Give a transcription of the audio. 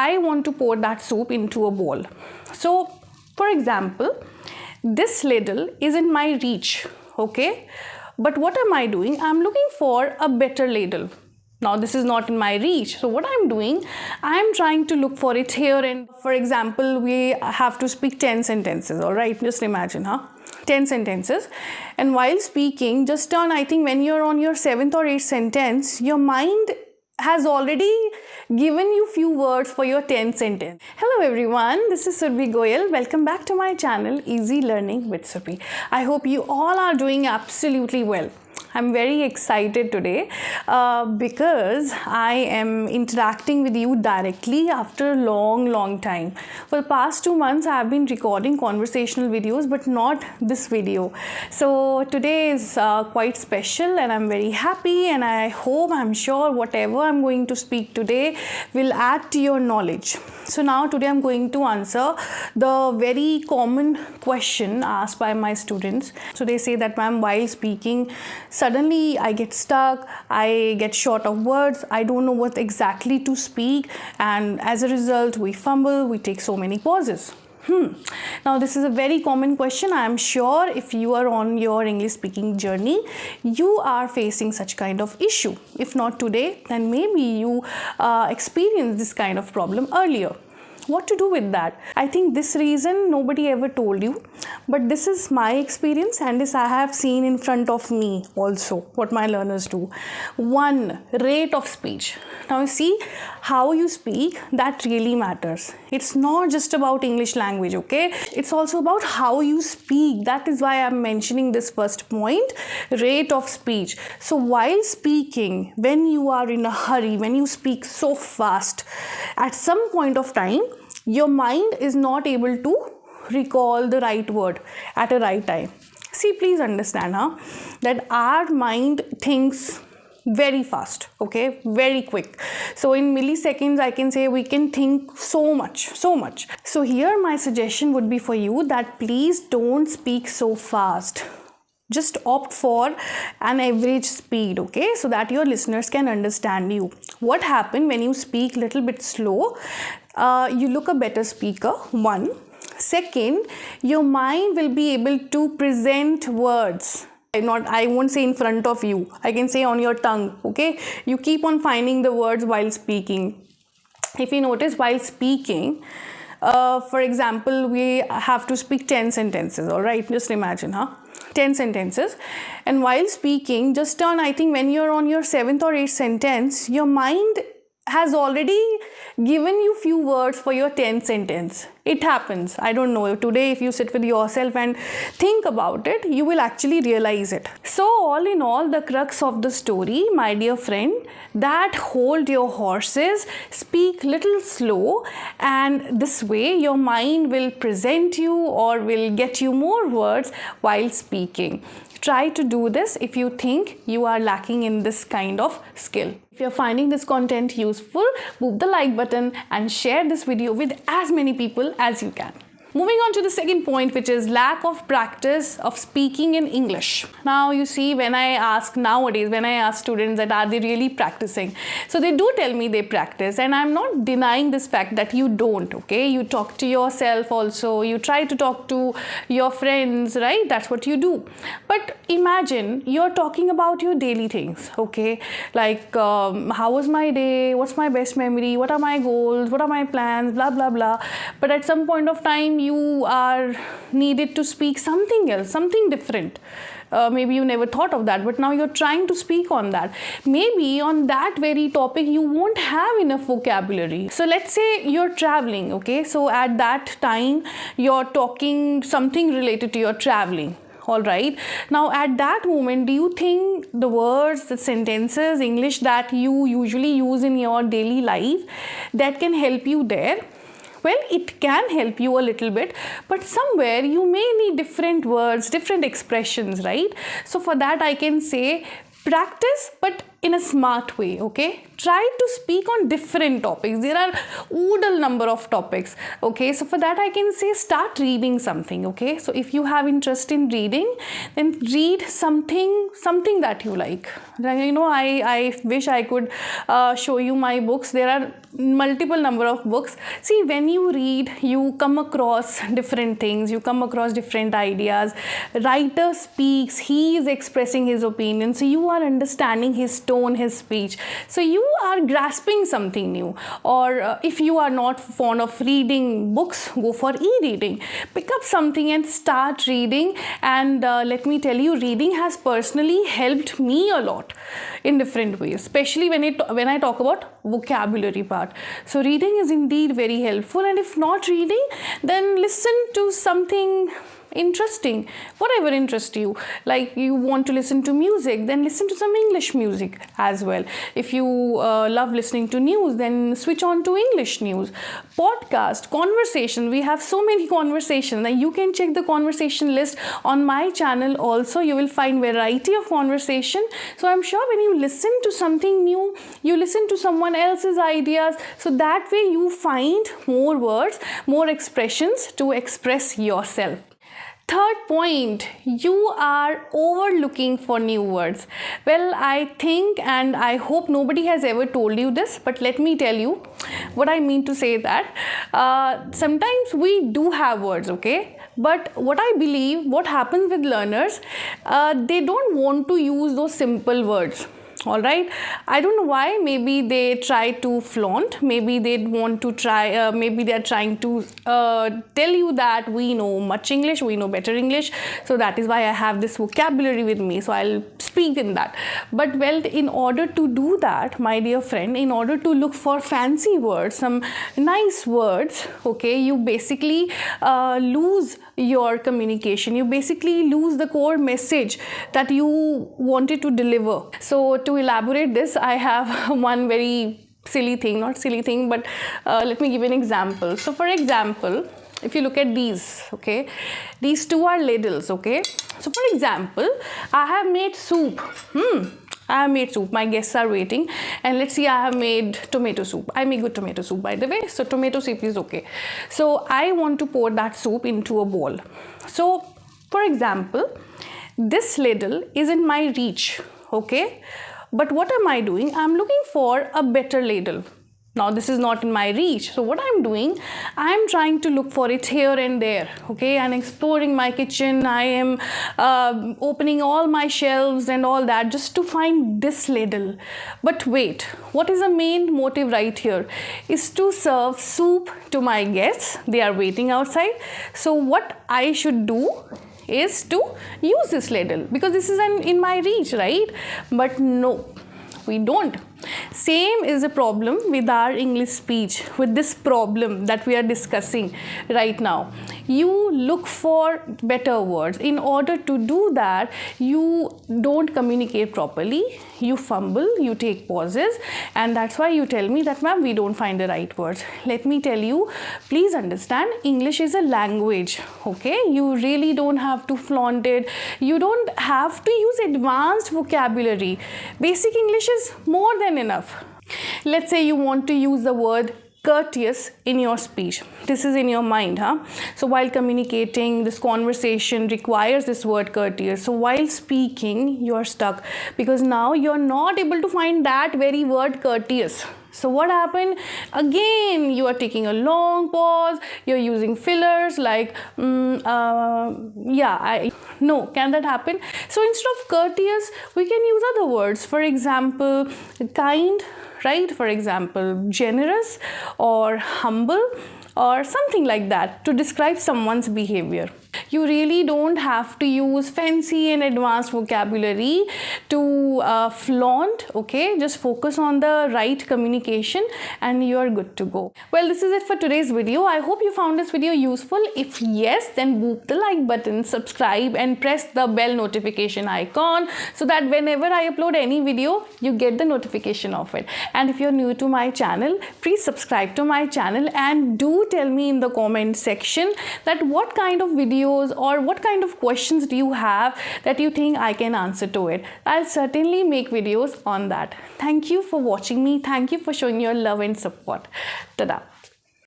I want to pour that soup into a bowl. So for example, this ladle is in my reach, okay? But what am I doing? I'm looking for a better ladle. Now this is not in my reach. So what I'm doing, I'm trying to look for it here. And for example, we have to speak 10 sentences, all right? Just imagine, 10 sentences. And while speaking, just on, I think when you're on your 7th or 8th sentence, your mind has already given you few words for your 10th sentence. Hello everyone, this is Surbhi Goyal. Welcome back to my channel, Easy Learning with Surbhi. I hope you all are doing absolutely well. I'm very excited today because I am interacting with you directly after a long time. For the past 2 months, I have been recording conversational videos, but not this video. So today is quite special and I'm very happy, and I'm sure whatever I'm going to speak today will add to your knowledge. So now today I'm going to answer the very common question asked by my students. So they say that, ma'am, while speaking, suddenly I get stuck, I get short of words, I don't know what exactly to speak, and as a result we fumble, we take so many pauses. Now this is a very common question. I am sure if you are on your English speaking journey, you are facing such kind of issue. If not today, then maybe you experienced this kind of problem earlier. What to do with that? I think this reason nobody ever told you, but this is my experience and this I have seen in front of me also, what my learners do. 1, rate of speech. Now you see, how you speak, that really matters. It's not just about English language, okay? It's also about how you speak. That is why I'm mentioning this first point, rate of speech. So while speaking, when you are in a hurry, when you speak so fast, at some point of time, your mind is not able to recall the right word at a right time. See, please understand that our mind thinks very fast, okay, very quick. So in milliseconds, I can say we can think so much. So here my suggestion would be for you that please don't speak so fast. Just opt for an average speed, okay, so that your listeners can understand you. What happens when you speak little bit slow? You look a better speaker, 1. Second, your mind will be able to present words. I won't say in front of you, I can say on your tongue, okay? You keep on finding the words while speaking. If you notice, while speaking, for example, we have to speak 10 sentences, all right? Just imagine, 10 sentences. And while speaking, just on, I think when you're on your 7th or 8th sentence, your mind has already given you few words for your 10th sentence. It happens. I don't know. Today, if you sit with yourself and think about it, you will actually realize it. So all in all, the crux of the story, my dear friend, that hold your horses, speak little slow, and this way your mind will present you or will get you more words while speaking. Try to do this if you think you are lacking in this kind of skill. If you're finding this content useful, move the like button and share this video with as many people as you can. Moving on to the second point, which is lack of practice of speaking in English. Now you see, when I ask students that are they really practicing, so they do tell me they practice, and I'm not denying this fact that you don't, okay? You talk to yourself also, you try to talk to your friends, right? That's what you do. But imagine you're talking about your daily things, okay? Like how was my day, what's my best memory, what are my goals, what are my plans, blah blah blah. But at some point of time, you are needed to speak something else, something different. Maybe you never thought of that, but now you're trying to speak on that. Maybe on that very topic you won't have enough vocabulary. So let's say you're traveling, okay? So at that time you're talking something related to your traveling. All right. Now at that moment, do you think the words, the sentences, English that you usually use in your daily life, that can help you there? Well, it can help you a little bit, but somewhere you may need different words, different expressions, right? So for that I can say practice, but in a smart way. Okay, try to speak on different topics. There are oodle number of topics. Okay, so for that I can say start reading something. Okay, so if you have interest in reading, then read something that you like. You know, I wish I could show you my books. There are multiple number of books. See, when you read, you come across different things, you come across different ideas. Writer speaks, he is expressing his opinion, so you are understanding his tone, his speech, so you are grasping something new. Or if you are not fond of reading books, go for e-reading. Pick up something and start reading. And let me tell you, reading has personally helped me a lot in different ways, especially when I talk about vocabulary part. So reading is indeed very helpful, and if not reading, then listen to something interesting, whatever interests you. Like you want to listen to music, then listen to some English music as well. If you love listening to news, then switch on to English news. Podcast, conversation, we have so many conversations. Now you can check the conversation list on my channel also. You will find variety of conversation. So I'm sure when you listen to something new, you listen to someone else's ideas, so that way you find more words, more expressions to express yourself. Third point, you are overlooking for new words. Well, I think and I hope nobody has ever told you this, but let me tell you what I mean to say that sometimes we do have words, okay? But what I believe, what happens with learners, they don't want to use those simple words. All right, I don't know why. Maybe they try to flaunt, maybe they want to try, maybe they are trying to tell you that we know much English, we know better English, so that is why I have this vocabulary with me, so I'll speak in that. But well, in order to do that, my dear friend, in order to look for fancy words, some nice words, okay, you basically lose your communication, you basically lose the core message that you wanted to deliver. So to elaborate this, I have one very silly thing, not silly thing, but let me give you an example. So for example, if you look at these, okay, these two are ladles, okay. So for example, I have made soup. I have made soup. My guests are waiting, and let's see, I have made tomato soup. I make good tomato soup, by the way, so tomato soup is okay. So I want to pour that soup into a bowl. So for example, this ladle is in my reach, okay, but what am I doing? I'm looking for a better ladle. Now this is not in my reach, so what I'm doing, I'm trying to look for it here and there, okay, and exploring my kitchen. I am opening all my shelves and all that just to find this ladle. But wait, what is the main motive right here is to serve soup to my guests. They are waiting outside, so what I should do is to use this ladle because this is in my reach, right? But no, we don't. Same is a problem with our English speech, with this problem that we are discussing right now. You look for better words. In order to do that, you don't communicate properly, you fumble, you take pauses, and that's why you tell me that, ma'am, we don't find the right words. Let me tell you, please understand, English is a language, okay? You really don't have to flaunt it. You don't have to use advanced vocabulary. Basic English is more than enough. Let's say you want to use the word courteous in your speech. This is in your mind, huh? So while communicating, this conversation requires this word courteous. So while speaking, you are stuck because now you're not able to find that very word courteous. So what happened? Again, you are taking a long pause, you're using fillers like, no, can that happen? So instead of courteous, we can use other words. For example, kind, right? For example, generous or humble or something like that to describe someone's behavior. You really don't have to use fancy and advanced vocabulary to flaunt, okay? Just focus on the right communication and you are good to go. Well, this is it for today's video. I hope you found this video useful. If yes, then boop the like button, subscribe and press the bell notification icon so that whenever I upload any video, you get the notification of it. And if you're new to my channel, please subscribe to my channel and do tell me in the comment section that what kind of video videos, or what kind of questions do you have that you think I can answer to it. I'll certainly make videos on that. Thank you for watching me. Thank you for showing your love and support. Tada.